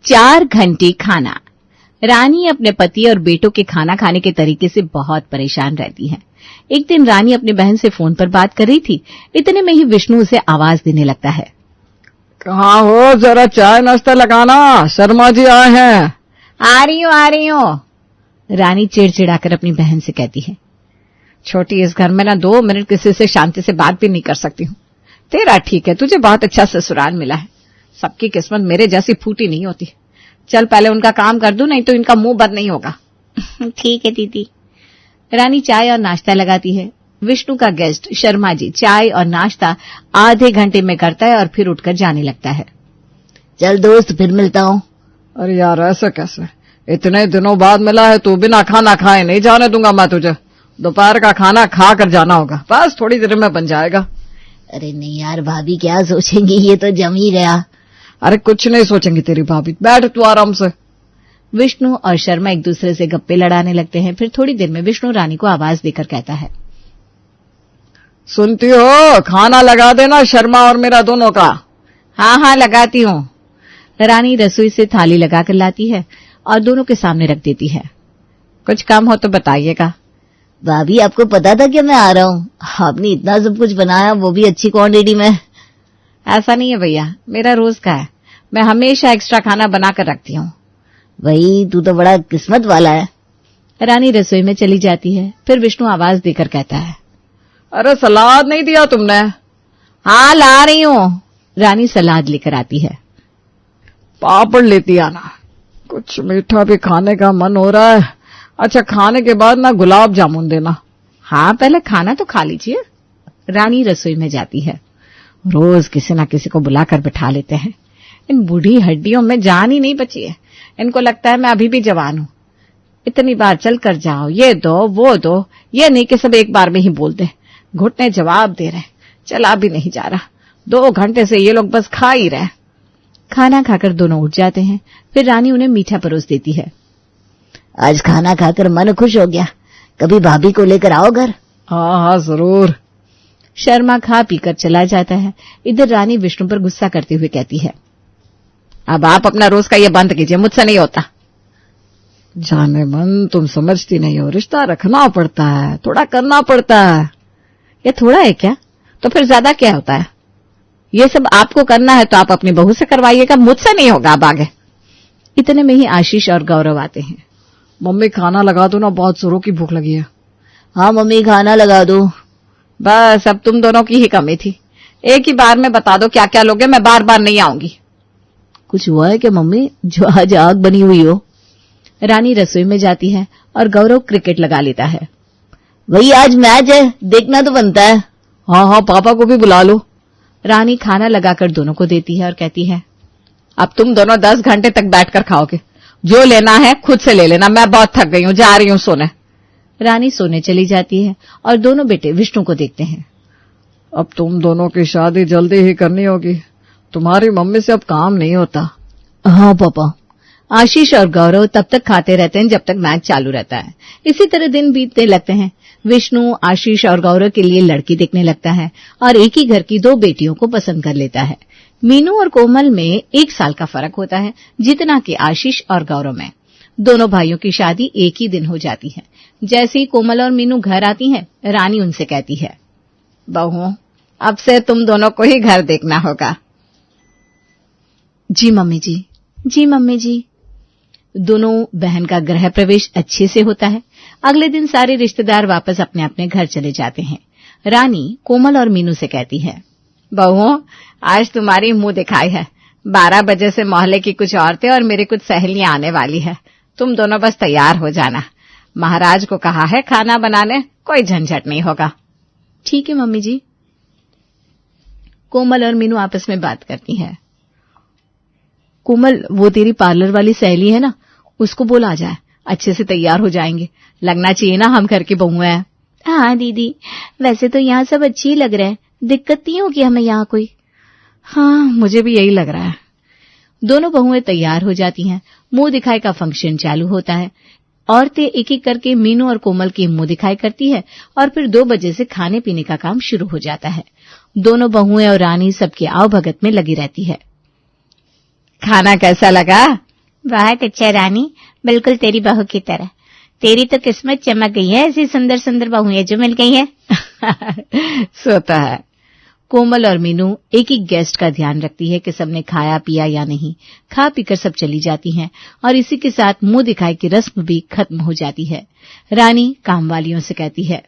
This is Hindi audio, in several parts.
4 घंटे खाना। रानी अपने पति और बेटों के खाना खाने के तरीके से बहुत परेशान रहती है। एक दिन रानी अपनी बहन से फोन पर बात कर रही थी। इतने में ही विष्णु उसे आवाज देने लगता है। कहाँ हो, जरा चाय नाश्ता लगाना, शर्मा जी आए हैं। आ रही हूँ। रानी चिड़चिड़ाकर अपनी बहन से कहती है। छोटी, इस घर में ना 2 मिनट किसी से शांति से बात भी नहीं कर सकती हूँ। तेरा ठीक है, तुझे बहुत अच्छा ससुराल मिला है। सबकी किस्मत मेरे जैसी फूटी नहीं होती। चल पहले उनका काम कर दूं, नहीं तो इनका मुंह बंद नहीं होगा। ठीक है दीदी। रानी चाय और नाश्ता लगाती है। विष्णु का गेस्ट शर्मा जी चाय और नाश्ता आधे घंटे में करता है और फिर उठकर जाने लगता है। चल दोस्त, फिर मिलता हूँ। अरे यार, ऐसा कैसे? इतने दिनों बाद मिला है, तू बिना खाना खाए नहीं जाने दूंगा मैं तुझे। दोपहर का खाना खा कर जाना होगा, बस थोड़ी देर में बन जाएगा। अरे नहीं यार, भाभी क्या सोचेंगी, ये तो जम ही गया। अरे कुछ नहीं सोचेंगी तेरी भाभी, बैठ तू आराम से। विष्णु और शर्मा एक दूसरे से गप्पे लड़ाने लगते हैं। फिर थोड़ी देर में विष्णु रानी को आवाज देकर कहता है। सुनती हो, खाना लगा देना शर्मा और मेरा दोनों का। हाँ लगाती हूँ। रानी रसोई से थाली लगाकर लाती है और दोनों के सामने रख देती है। कुछ काम हो तो बताइएगा। भाभी आपको पता था कि मैं आ रहा हूँ? आपने इतना सब कुछ बनाया, वो भी अच्छी क्वांटिटी में। ऐसा नहीं है भैया, मेरा रोज का है। मैं हमेशा एक्स्ट्रा खाना बनाकर रखती हूँ। वही, तू तो बड़ा किस्मत वाला है। रानी रसोई में चली जाती है। फिर विष्णु आवाज देकर कहता है। अरे सलाद नहीं दिया तुमने? हाँ ला रही हूँ। रानी सलाद लेकर आती है। पापड़ लेती आना, कुछ मीठा भी खाने का मन हो रहा है। अच्छा, खाने के बाद ना गुलाब जामुन देना। हाँ, पहले खाना तो खा लीजिए। रानी रसोई में जाती है। रोज किसी न किसी को बुलाकर बिठा लेते हैं। इन बूढ़ी हड्डियों में जान ही नहीं बची है। इनको लगता है मैं अभी भी जवान हूँ। इतनी बार चल कर जाओ, ये दो वो दो, ये नहीं कि सब एक बार में ही बोल दे। घुटने जवाब दे रहे, चला भी नहीं जा रहा। 2 घंटे से ये लोग बस खा ही रहे। खाना खाकर दोनों उठ जाते हैं। फिर रानी उन्हें मीठा परोस देती है। आज खाना खाकर मन खुश हो गया, कभी भाभी को लेकर आओ घर। हाँ जरूर। शर्मा खा पीकर चला जाता है। इधर रानी विष्णु पर गुस्सा करते हुए कहती है। अब आप अपना रोज का ये बंद कीजिए, मुझसे नहीं होता। जाने मन, तुम समझती नहीं हो, रिश्ता रखना पड़ता है, थोड़ा करना पड़ता है। ये थोड़ा है क्या? तो फिर ज्यादा क्या होता है? ये सब आपको करना है तो आप अपनी बहू से करवाइएगा, मुझसे नहीं होगा अब आगे। इतने में ही आशीष और गौरव आते हैं। मम्मी खाना लगा दो ना, बहुत जोरों की भूख लगी है। हाँ मम्मी, खाना लगा दो। बस अब तुम दोनों की ही कमी थी। एक ही बार में बता दो क्या क्या लोगे, मैं बार बार नहीं आऊंगी। कुछ हुआ है क्या मम्मी, जो आज आग बनी हुई हो? रानी रसोई में जाती है और गौरव क्रिकेट लगा लेता है। वही आज मैच है, देखना तो बनता है। हाँ, पापा को भी बुला लो। रानी खाना लगाकर दोनों को देती है और कहती है। अब तुम दोनों 10 घंटे तक बैठकर खाओगे। जो लेना है खुद से ले लेना, मैं बहुत थक गई हूँ, जा रही हूँ सोने। रानी सोने चली जाती है और दोनों बेटे विष्णु को देखते हैं। अब तुम दोनों की शादी जल्दी ही करनी होगी, तुम्हारी मम्मी से अब काम नहीं होता। हाँ पापा। आशीष और गौरव तब तक खाते रहते हैं जब तक मैच चालू रहता है। इसी तरह दिन बीतने लगते हैं। विष्णु आशीष और गौरव के लिए लड़की देखने लगता है और एक ही घर की 2 बेटियों को पसंद कर लेता है। मीनू और कोमल में 1 साल का फर्क होता है, जितना कि आशीष और गौरव में। दोनों भाइयों की शादी एक ही दिन हो जाती है। जैसे ही कोमल और मीनू घर आती हैं, रानी उनसे कहती है। बहू, अब से तुम दोनों को ही घर देखना होगा। जी मम्मी जी। जी मम्मी जी। दोनों बहन का गृह प्रवेश अच्छे से होता है। अगले दिन सारे रिश्तेदार वापस अपने अपने घर चले जाते हैं। रानी कोमल और मीनू से कहती है। बहू, आज तुम्हारी मुंह दिखाई है। 12 बजे से मोहल्ले की कुछ औरतें और मेरी कुछ सहेलियां आने वाली है। तुम दोनों बस तैयार हो जाना। महाराज को कहा है खाना बनाने, कोई झंझट नहीं होगा। ठीक है मम्मी जी। कोमल और मीनू आपस में बात करती हैं। कोमल, वो तेरी पार्लर वाली सहेली है ना, उसको बोल आ जाए, अच्छे से तैयार हो जाएंगे। लगना चाहिए ना हम घर की बहू हैं। हाँ दीदी, वैसे तो यहाँ सब अच्छी लग रहे हैं, दिक्कत नहीं होगी हमें यहाँ कोई। हाँ, मुझे भी यही लग रहा है। दोनों बहुएं तैयार हो जाती हैं। मुंह दिखाई का फंक्शन चालू होता है। औरतें एक एक करके मीनू और कोमल की मुंह दिखाई करती है और फिर 2 बजे से खाने पीने का काम शुरू हो जाता है। दोनों बहुएं और रानी सबकी आवभगत में लगी रहती है। खाना कैसा लगा? बहुत अच्छा रानी, बिल्कुल तेरी बहू की तरह। तेरी तो किस्मत चमक गई है, ऐसी सुंदर सुंदर बहुएं जो मिल गई है। सोता है। कोमल और मीनू एक ही गेस्ट का ध्यान रखती है कि सबने खाया पिया या नहीं। खा पीकर सब चली जाती हैं और इसी के साथ मुंह दिखाई की रस्म भी खत्म हो जाती है। रानी काम वालियों से कहती है,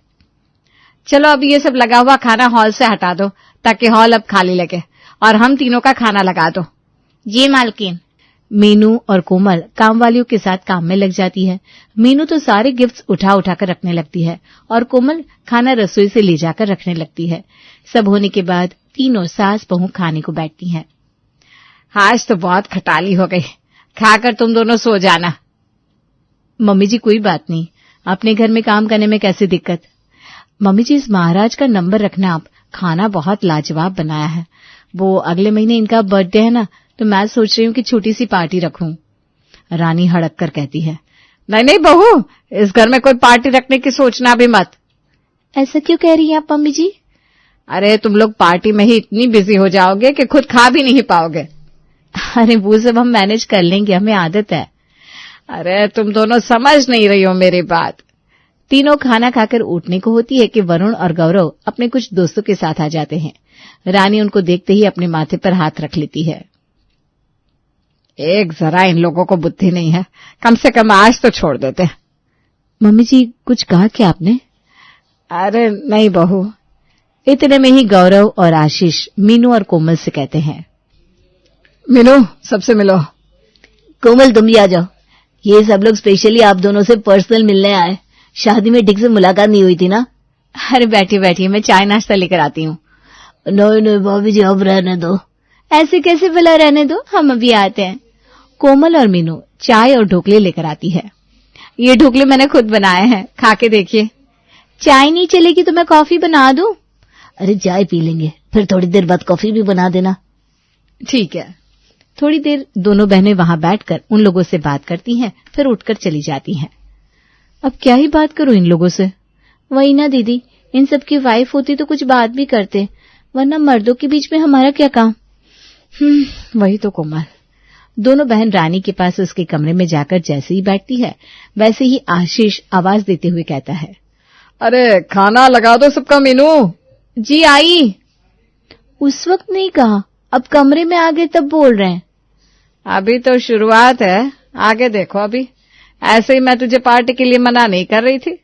चलो अब ये सब लगा हुआ खाना हॉल से हटा दो ताकि हॉल अब खाली लगे, और हम तीनों का खाना लगा दो। जी मालकिन। मीनू और कोमल काम वालियों के साथ काम में लग जाती है। मीनू तो सारे गिफ्ट्स उठा उठा कर रखने लगती है और कोमल खाना रसोई से ले जाकर रखने लगती है। सब होने के बाद तीनों सास बहू खाने को बैठती हैं। आज तो बहुत खटाली हो गई, खाकर तुम दोनों सो जाना। मम्मी जी कोई बात नहीं, अपने घर में काम करने में कैसी दिक्कत। मम्मी जी इस महाराज का नंबर रखना आप, खाना बहुत लाजवाब बनाया है। वो अगले महीने इनका बर्थडे है ना, तो मैं सोच रही हूँ कि छोटी सी पार्टी रखूं। रानी हड़क कर कहती है, नहीं नहीं बहू, इस घर में कोई पार्टी रखने की सोचना भी मत। ऐसा क्यों कह रही हैं आप मम्मी जी? अरे तुम लोग पार्टी में ही इतनी बिजी हो जाओगे कि खुद खा भी नहीं पाओगे। अरे वो सब हम मैनेज कर लेंगे, हमें आदत है। अरे तुम दोनों समझ नहीं रही हो मेरी बात। तीनों खाना खाकर उठने को होती है कि वरुण और गौरव अपने कुछ दोस्तों के साथ आ जाते हैं। रानी उनको देखते ही अपने माथे पर हाथ रख लेती है। एक जरा इन लोगों को बुद्धि नहीं है, कम से कम आज तो छोड़ देते। मम्मी जी कुछ कहा क्या आपने? अरे नहीं बहू। इतने में ही गौरव और आशीष मीनू और कोमल से कहते हैं, मीनू सबसे मिलो। कोमल तुम भी आ जाओ, ये सब लोग स्पेशली आप दोनों से पर्सनल मिलने आए। शादी में ठीक से मुलाकात नहीं हुई थी ना? अरे बैठिए बैठिए, मैं चाय नाश्ता लेकर आती हूँ। नहीं नहीं भाभी जी अब रहने दो। ऐसे कैसे भला रहने दो, हम अभी आते हैं। कोमल और मीनू चाय और ढोकले लेकर आती है। ये ढोकले मैंने खुद बनाए हैं, खा के देखिए। चाय नहीं चलेगी तो मैं कॉफी बना दूं? अरे चाय पी लेंगे, फिर थोड़ी देर बाद कॉफी भी बना देना। ठीक है। थोड़ी देर दोनों बहनें वहां बैठकर उन लोगों से बात करती हैं, फिर उठकर चली जाती हैं। अब क्या ही बात करूं इन लोगों से? वही ना दीदी, इन सब की वाइफ होती तो कुछ बात भी करते, वरना मर्दों के बीच में हमारा क्या काम। वही तो कोमल। दोनों बहन रानी के पास उसके कमरे में जाकर जैसे ही बैठती है, वैसे ही आशीष आवाज देते हुए कहता है, अरे खाना लगा दो सबका। मीनू जी आई। उस वक्त नहीं कहा, अब कमरे में आ गए तब बोल रहे हैं। अभी तो शुरुआत है, आगे देखो। अभी ऐसे ही मैं तुझे पार्टी के लिए मना नहीं कर रही थी।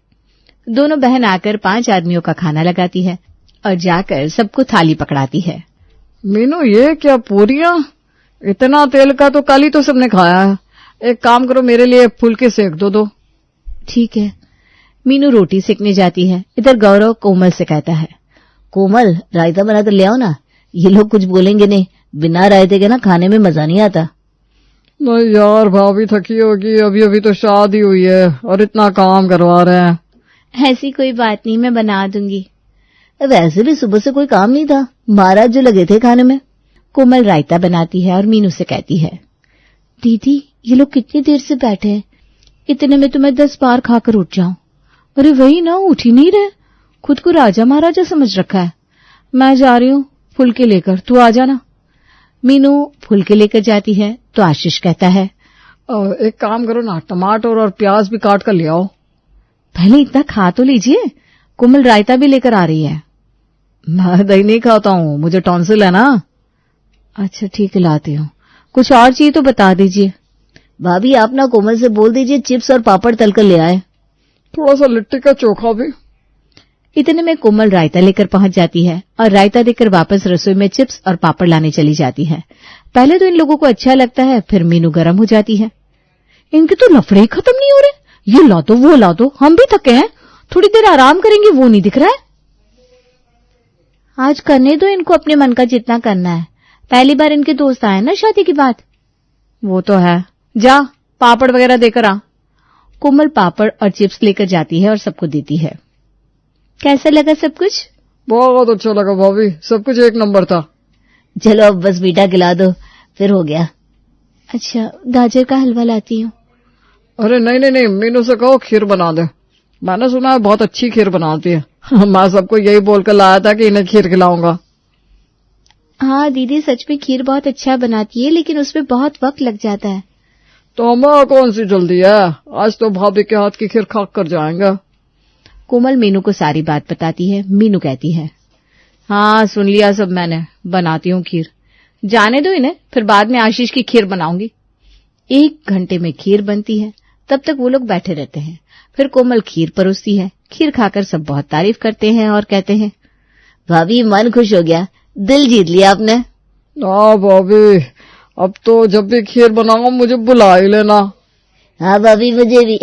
दोनों बहन आकर 5 आदमियों का खाना लगाती है और जाकर सबको थाली पकड़ाती है। मीनू ये क्या पूरियां? इतना तेल का तो कल ही तो सबने खाया है। एक काम करो, मेरे लिए फुलके सेक दो। ठीक है। मीनू रोटी सेकने जाती है। इधर गौरव कोमल से कहता है, कोमल रायता बना कर ले आओ ना, ये लोग कुछ बोलेंगे नहीं, बिना रायते के ना खाने में मजा नहीं आता। नहीं यार, भाभी थकी होगी, अभी अभी तो शादी हुई है और इतना काम करवा रहे हैं। ऐसी कोई बात नहीं, मैं बना दूंगी। वैसे भी सुबह से कोई काम नहीं था, महाराज जो लगे थे खाने में। कोमल रायता बनाती है और मीनू से कहती है, दीदी ये लोग कितनी देर से बैठे हैं, इतने में तो मैं 10 बार खाकर उठ जाऊं। अरे वही ना, उठ ही नहीं रहे, खुद को राजा महाराजा समझ रखा है। मैं जा रही हूँ फुलके लेकर, तू आ जाना। मीनू फुलके लेकर जाती है तो आशीष कहता है, एक काम करो ना, टमाटर और प्याज भी काट कर ले आओ। पहले इतना खा तो लीजिए, कोमल रायता भी लेकर आ रही है। मैं दही नहीं खाता हूँ, मुझे टॉन्सिल है ना। अच्छा ठीक है, लाती हूँ। कुछ और चाहिए तो बता दीजिए। भाभी आप ना कोमल से बोल दीजिए चिप्स और पापड़ तल कर ले आए। थोड़ा सा लिट्टी का चोखा भी। इतने में कोमल रायता लेकर पहुंच जाती है और रायता देकर वापस रसोई में चिप्स और पापड़ लाने चली जाती है। पहले तो इन लोगों को अच्छा लगता है, फिर मीनू गर्म हो जाती है। इनके तो लफड़े ही खत्म नहीं हो रहे, ये ला दो वो ला दो, हम भी थके हैं, थोड़ी देर आराम करेंगे वो नहीं दिख रहा है। आज करने दो इनको अपने मन का जितना करना है, पहली बार इनके दोस्त आए ना शादी की बात। वो तो है, जा पापड़ वगैरह देकर आ। कोमल पापड़ और चिप्स लेकर जाती है और सबको देती है। कैसा लगा सब कुछ? बहुत अच्छा लगा भाभी, सब कुछ एक नंबर था। चलो अब बस मीठा खिला दो, फिर हो गया। अच्छा गाजर का हलवा लाती हूँ। अरे नहीं नहीं नहीं, मीनू से कहो खीर बना दे, मैंने सुना है बहुत अच्छी खीर बनाती है। मैं सबको यही बोलकर लाया था कि इन्हें खीर खिलाऊंगा। हाँ दीदी सच में खीर बहुत अच्छा बनाती है, लेकिन उसमें बहुत वक्त लग जाता है। तो हमें कौन सी जल्दी है, आज तो भाभी के हाथ की खीर खा कर जाएंगे। कोमल मीनू को सारी बात बताती है। मीनू कहती है, हाँ सुन लिया सब मैंने, बनाती हूँ खीर, जाने दो इन्हें, फिर बाद में आशीष की खीर बनाऊंगी। 1 घंटे में खीर बनती है। तब तक वो लोग बैठे रहते हैं। फिर कोमल खीर परोसती है। खीर खाकर सब बहुत तारीफ करते हैं और कहते हैं, भाभी मन खुश हो गया, दिल जीत लिया आपने। हाँ भाभी, अब तो जब भी खीर बनाऊंगा मुझे बुला ही लेना। हाँ भाभी, मुझे भी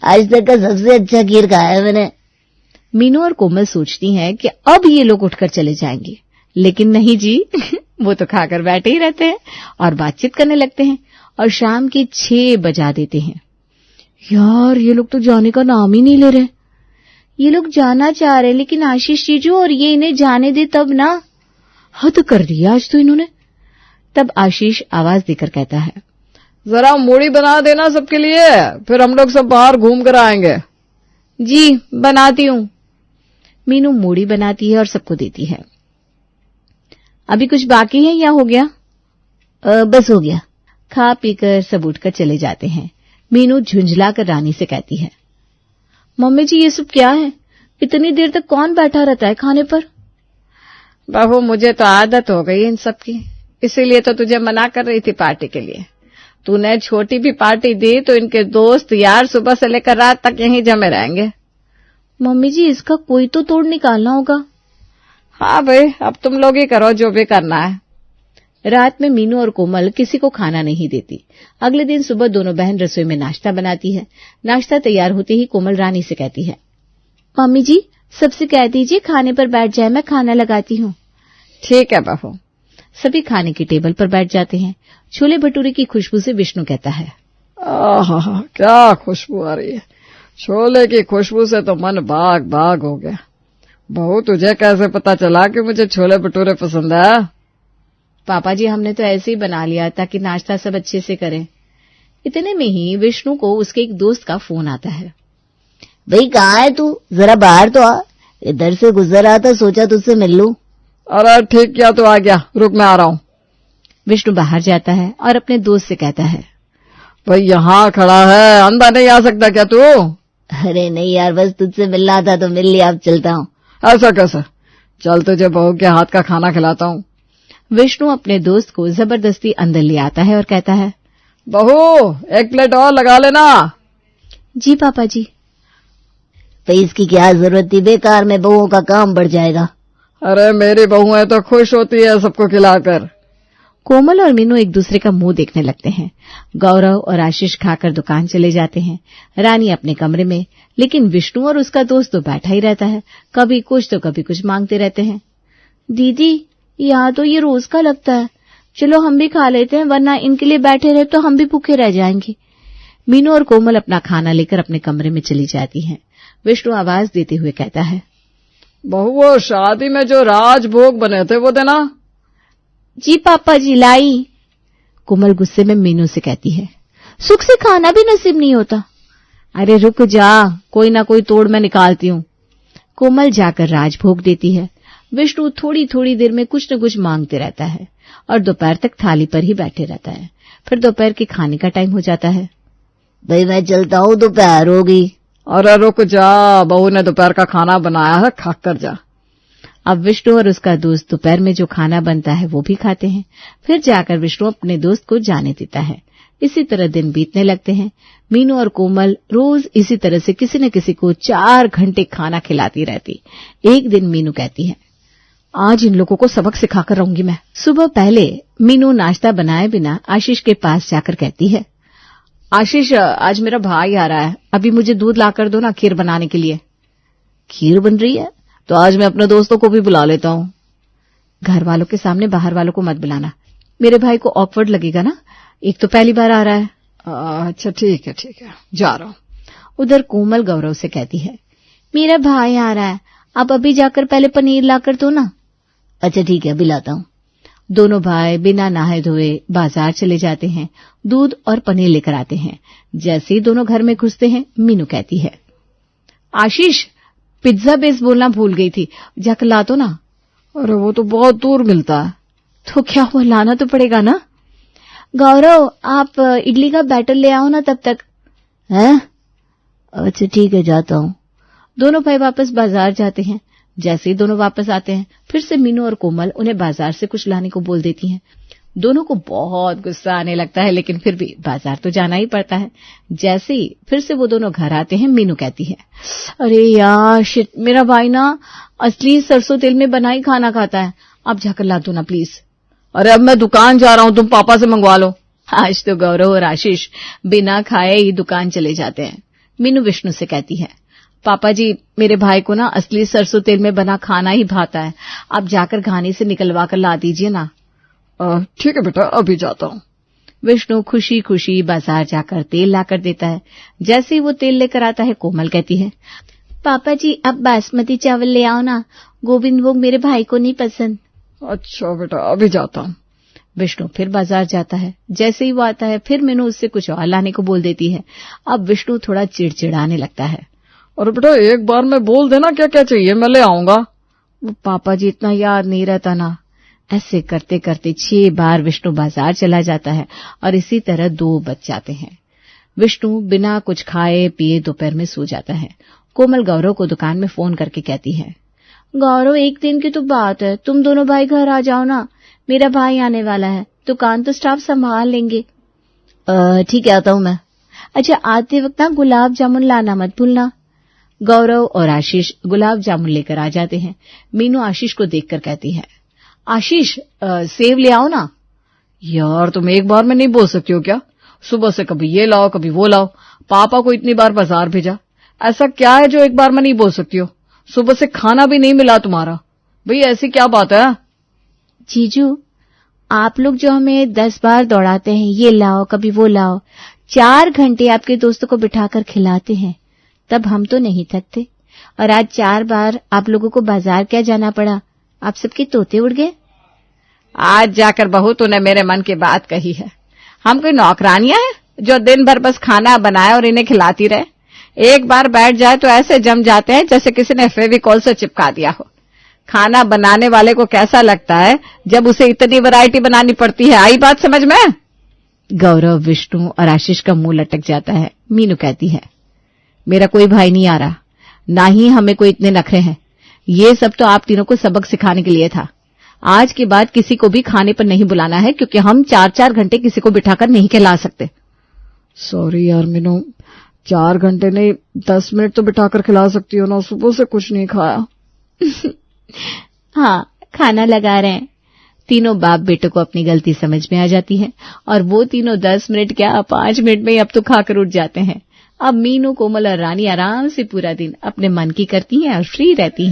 आज तक का सबसे अच्छा खीर खाया है मैंने। मीनू और कोमल सोचती हैं कि अब ये लोग उठकर चले जाएंगे, लेकिन नहीं जी वो तो खाकर बैठे ही रहते हैं और बातचीत करने लगते हैं और शाम के 6 बजा देते हैं। यार ये लोग तो जाने का नाम ही नहीं ले रहे। ये लोग जाना चाह रहे लेकिन आशीष जीजू और ये इन्हें जाने दे तब ना, हद कर दिया आज तो इन्होंने। तब आशीष आवाज देकर कहता है, जरा मूढ़ी बना देना सबके लिए, फिर हम लोग सब बाहर घूम कर आएंगे। जी बनाती हूँ। मीनू मूढ़ी बनाती है और सबको देती है। अभी कुछ बाकी है या हो गया? बस हो गया। खा पीकर सब उठकर चले जाते हैं। मीनू झुंझलाकर रानी से कहती है, मम्मी जी ये सब क्या है, इतनी देर तक कौन बैठा रहता है खाने पर? बहू मुझे तो आदत हो गई इन सब की, इसीलिए तो तुझे मना कर रही थी पार्टी के लिए। तूने छोटी भी पार्टी दी तो इनके दोस्त यार सुबह से लेकर रात तक यहीं जमे रहेंगे। मम्मी जी इसका कोई तो तोड़ निकालना होगा। हाँ भाई, अब तुम लोग ही करो जो भी करना है। रात में मीनू और कोमल किसी को खाना नहीं देती। अगले दिन सुबह दोनों बहन रसोई में नाश्ता बनाती है। नाश्ता तैयार होते ही कोमल रानी से कहती है, मम्मी जी सबसे कह दीजिए खाने पर बैठ जाए, मैं खाना लगाती हूँ। ठीक है बहू। सभी खाने की टेबल पर बैठ जाते हैं। छोले भटूरे की खुशबू से विष्णु कहता है, आहा क्या खुशबू आ रही है, छोले की खुशबू से तो मन बाग बाग हो गया। बहू तुझे कैसे पता चला कि मुझे छोले भटूरे पसंद है? पापा जी हमने तो ऐसे ही बना लिया ताकि नाश्ता सब अच्छे से करें। इतने में ही विष्णु को उसके एक दोस्त का फोन आता है। भाई कहाँ है तू, जरा बाहर तो आ, इधर से गुजर रहा था, सोचा तुझसे मिल लूं। अरे ठीक किया तो आ गया, रुक मैं आ रहा हूँ। विष्णु बाहर जाता है और अपने दोस्त से कहता है, भाई यहाँ खड़ा है, अंदर नहीं आ सकता क्या तू? अरे नहीं यार, बस तुझसे मिलना था तो मिल लिया, अब चलता हूँ। ऐसा कैसे? चल तुझे बहू के हाथ का खाना खिलाता हूँ। विष्णु अपने दोस्त को जबरदस्ती अंदर ले आता है और कहता है, बहू 1 प्लेट और लगा लेना। जी पापा जी। तो इसकी क्या जरूरत थी, बेकार में बहुओं का काम बढ़ जाएगा। अरे मेरी बहू है तो खुश होती है सबको खिलाकर। कोमल और मीनू एक दूसरे का मुंह देखने लगते हैं। गौरव और आशीष खाकर दुकान चले जाते हैं। रानी अपने कमरे में, लेकिन विष्णु और उसका दोस्त तो बैठा ही रहता है। कभी कुछ तो कभी कुछ मांगते रहते हैं। दीदी यहाँ तो ये रोज का लगता है, चलो हम भी खा लेते हैं, वरना इनके लिए बैठे रहे तो हम भी भूखे रह जाएंगे। मीनू और कोमल अपना खाना लेकर अपने कमरे में चली जाती हैं। विष्णु आवाज देते हुए कहता है, बहू वो शादी में जो राजभोग बने थे वो देना। जी पापा जी लाई। कोमल गुस्से में मीनू से कहती है, सुख से खाना भी नसीब नहीं होता। अरे रुक जा, कोई ना कोई तोड़ मैं निकालती हूँ। कोमल जाकर राजभोग देती है। विष्णु थोड़ी थोड़ी देर में कुछ न कुछ मांगते रहता है और दोपहर तक थाली पर ही बैठे रहता है। फिर दोपहर के खाने का टाइम हो जाता है। भाई मैं चलता हूँ, दोपहर हो गई। अरे रुक जा, बहू ने दोपहर का खाना बनाया है, खा कर जा। अब विष्णु और उसका दोस्त दोपहर में जो खाना बनता है वो भी खाते हैं। फिर जाकर विष्णु अपने दोस्त को जाने देता है। इसी तरह दिन बीतने लगते हैं। मीनू और कोमल रोज इसी तरह से किसी न किसी को 4 घंटे खाना खिलाती रहती। एक दिन मीनू कहती है, आज इन लोगों को सबक सिखाकर रहूंगी मैं। सुबह पहले मीनू नाश्ता बनाए बिना आशीष के पास जाकर कहती है, आशीष आज मेरा भाई आ रहा है, अभी मुझे दूध लाकर दो ना खीर बनाने के लिए। खीर बन रही है तो आज मैं अपने दोस्तों को भी बुला लेता हूँ। घर वालों के सामने बाहर वालों को मत बुलाना, मेरे भाई को ऑकवर्ड लगेगा ना, एक तो पहली बार आ रहा है। अच्छा ठीक है जा रहा हूँ। उधर कोमल गौरव से कहती है, मेरा भाई आ रहा है, आप अभी जाकर पहले पनीर लाकर दो ना। अच्छा ठीक है, अभी लाता हूँ। दोनों भाई बिना नहाए धोए बाजार चले जाते हैं, दूध और पनीर लेकर आते हैं। जैसे ही दोनों घर में घुसते हैं, मीनू कहती है, आशीष पिज्जा बेस बोलना भूल गई थी, जाकर ला दो ना। अरे वो तो बहुत दूर मिलता है। तो क्या हुआ, लाना तो पड़ेगा ना। गौरव आप इडली का बैटर ले आओ ना तब तक। हैं? अच्छा ठीक है, जाता हूँ। दोनों भाई वापस बाजार जाते हैं। जैसे ही दोनों वापस आते हैं, फिर से मीनू और कोमल उन्हें बाजार से कुछ लाने को बोल देती हैं। दोनों को बहुत गुस्सा आने लगता है, लेकिन फिर भी बाजार तो जाना ही पड़ता है। जैसे ही फिर से वो दोनों घर आते हैं, मीनू कहती है, अरे यार शिट, मेरा भाई ना असली सरसों तेल में बना ही खाना खाता है, आप जाकर ला दो ना प्लीज। अरे अब मैं दुकान जा रहा हूँ, तुम पापा से मंगवा लो। आज तो गौरव और आशीष बिना खाए ही दुकान चले जाते हैं। मीनू विष्णु से कहती है, पापा जी मेरे भाई को ना असली सरसों तेल में बना खाना ही भाता है, आप जाकर घानी से निकलवा कर ला दीजिए ना। ठीक है बेटा, अभी जाता हूँ। विष्णु खुशी खुशी बाजार जाकर तेल लाकर देता है। जैसे ही वो तेल लेकर आता है, कोमल कहती है, पापा जी आप बासमती चावल ले आओ ना, गोविंद भोग मेरे भाई को नहीं पसंद। अच्छा बेटा, अभी जाता हूँ। विष्णु फिर बाजार जाता है। जैसे ही वो आता है, फिर मीनू उससे कुछ और लाने को बोल देती है। अब विष्णु थोड़ा चिड़चिड़ाने लगता है। अरे बेटा एक बार में बोल देना क्या क्या चाहिए, मैं ले आऊंगा। पापा जी इतना याद नहीं रहता ना। ऐसे करते करते 6 बार विष्णु बाजार चला जाता है और इसी तरह 2 बज जाते हैं। विष्णु बिना कुछ खाए पिए दोपहर में सो जाता है। कोमल गौरव को दुकान में फोन करके कहती है, गौरव एक दिन की तो बात है, तुम दोनों भाई घर आ जाओ ना, मेरा भाई आने वाला है, दुकान तो स्टाफ संभाल लेंगे। ठीक है, आता हूँ मैं। अच्छा आते वक्त ना गुलाब जामुन लाना मत भूलना। गौरव और आशीष गुलाब जामुन लेकर आ जाते हैं। मीनू आशीष को देखकर कहती है, आशीष सेव ले आओ ना। यार तुम एक बार में नहीं बोल सकती हो क्या? सुबह से कभी ये लाओ कभी वो लाओ, पापा को इतनी बार बाजार भेजा, ऐसा क्या है जो एक बार में नहीं बोल सकती हो? सुबह से खाना भी नहीं मिला तुम्हारा, भाई ऐसी क्या बात है? जीजू आप लोग जो हमें 10 बार दौड़ाते हैं, ये लाओ कभी वो लाओ, 4 घंटे आपके दोस्तों को बिठाकर खिलाते हैं, तब हम तो नहीं थकते। और आज 4 बार आप लोगों को बाजार क्या जाना पड़ा, आप सबके तोते उड़ गए। आज जाकर बहू तूने मेरे मन की बात कही है। हम कोई नौकरानियां हैं जो दिन भर बस खाना बनाए और इन्हें खिलाती रहे? एक बार बैठ जाए तो ऐसे जम जाते हैं जैसे किसी ने फेविकॉल से चिपका दिया हो। खाना बनाने वाले को कैसा लगता है जब उसे इतनी वैरायटी बनानी पड़ती है, आई बात समझ में? गौरव, विष्णु और आशीष का मुंह लटक जाता है। मीनू कहती है, मेरा कोई भाई नहीं आ रहा, ना ही हमें कोई इतने नखरे हैं। ये सब तो आप तीनों को सबक सिखाने के लिए था। आज के बाद किसी को भी खाने पर नहीं बुलाना है, क्योंकि हम 4-4 घंटे किसी को बिठाकर नहीं खिला सकते। सॉरी यार मीनू, 4 घंटे नहीं 10 मिनट तो बिठाकर खिला सकती हो ना, सुबह से कुछ नहीं खाया। हाँ खाना लगा रहे हैं। तीनों बाप बेटों को अपनी गलती समझ में आ जाती है और वो तीनों 10 मिनट क्या 5 मिनट में ही अब तो खाकर उठ जाते हैं। अब मीनू, कोमल और रानी आराम से पूरा दिन अपने मन की करती हैं और फ्री रहती हैं।